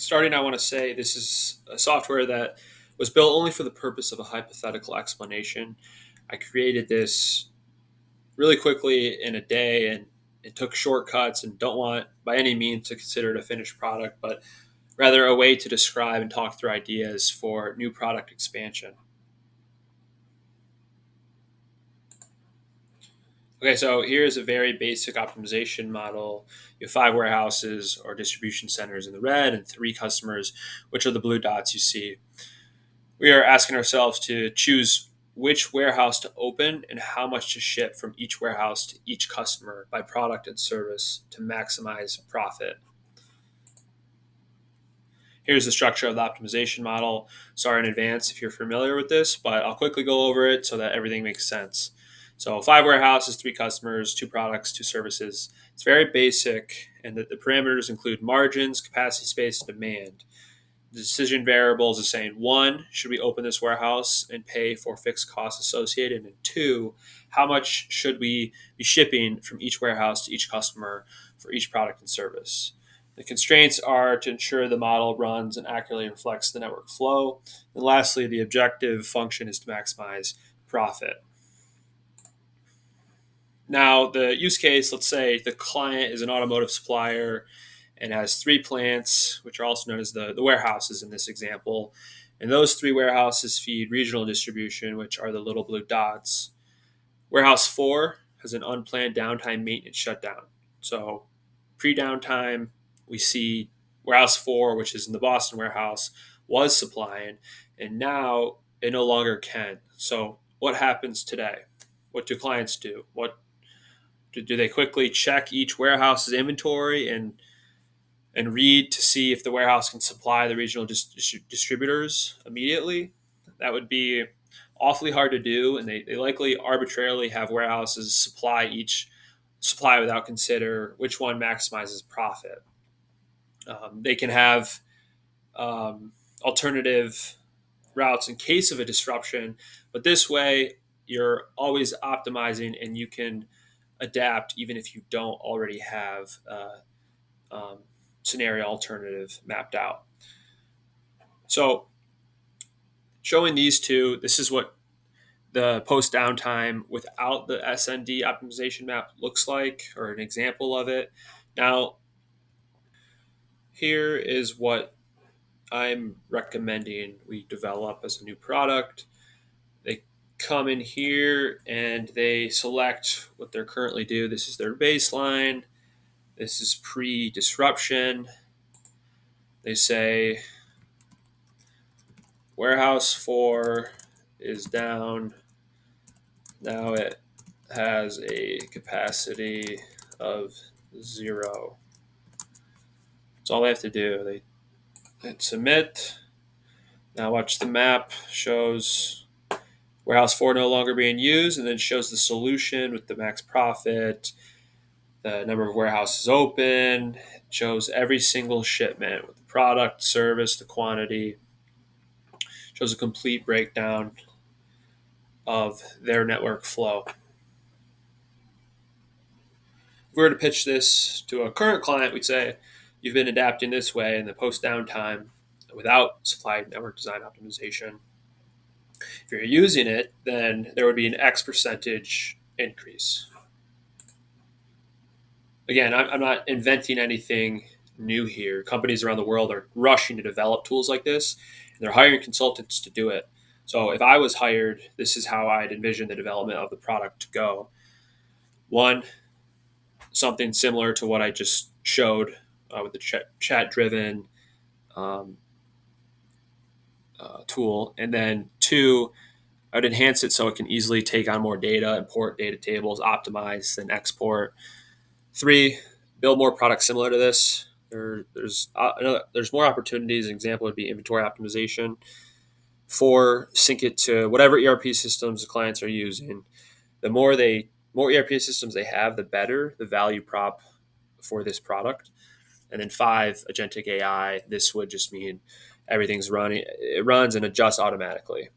Starting, I want to say this is a software that was built only for the purpose of a hypothetical explanation. I created this really quickly in a day, and it took shortcuts, and don't want by any means to consider it a finished product, but rather a way to describe and talk through ideas for new product expansion. Okay, so here's a very basic optimization model. You have five warehouses or distribution centers in the red and three customers, which are the blue dots you see. We are asking ourselves to choose which warehouse to open and how much to ship from each warehouse to each customer by product and service to maximize profit. Here's the structure of the optimization model. Sorry in advance if you're familiar with this, but I'll quickly go over it so that everything makes sense. So, five warehouses, three customers, two products, two services. It's very basic, and the parameters include margins, capacity, space, and demand. The decision variables is saying one, should we open this warehouse and pay for fixed costs associated? And two, how much should we be shipping from each warehouse to each customer for each product and service? The constraints are to ensure the model runs and accurately reflects the network flow. And lastly, the objective function is to maximize profit. Now, the use case, let's say the client is an automotive supplier and has three plants, which are also known as the warehouses in this example. And those three warehouses feed regional distribution, which are the little blue dots. Warehouse four has an unplanned downtime maintenance shutdown. So, pre downtime, we see warehouse four, which is in the Boston warehouse, was supplying, and now it no longer can. So, what happens today? What do clients do? What do they quickly check each warehouse's inventory and read to see if the warehouse can supply the regional distributors immediately? That would be awfully hard to do, and they likely arbitrarily have warehouses supply without consider which one maximizes profit. They can have alternative routes in case of a disruption, but this way you're always optimizing and you can adapt even if you don't already have um, scenario alternative mapped out. So showing these two, this is what the post downtime without the SND optimization map looks like, or an example of it. Now, here is what I'm recommending we develop as a new product. They come in here and they select what they're currently do. This is their baseline. This is pre-disruption. They say warehouse 4 is down. Now it has a capacity of 0. That's all they have to do. They hit submit. Now watch the map shows warehouse 4 no longer being used, and then shows the solution with the max profit, the number of warehouses open. It shows every single shipment with the product, service, the quantity. Shows a complete breakdown of their network flow. If we were to pitch this to a current client, we'd say, you've been adapting this way in the post downtime without supply network design optimization. If you're using it, then there would be an X percentage increase. Again, I'm not inventing anything new here. Companies around the world are rushing to develop tools like this, and they're hiring consultants to do it. So if I was hired, this is how I'd envision the development of the product to go. One, something similar to what I just showed with the chat-driven um, tool. And then two, I would enhance it so it can easily take on more data, import data tables, optimize, then export. Three, build more products similar to this. There's more opportunities. An example would be inventory optimization. Four, sync it to whatever ERP systems the clients are using. The more ERP systems they have, the better the value prop for this product. And then five, agentic AI. This would just mean everything's running. It runs and adjusts automatically.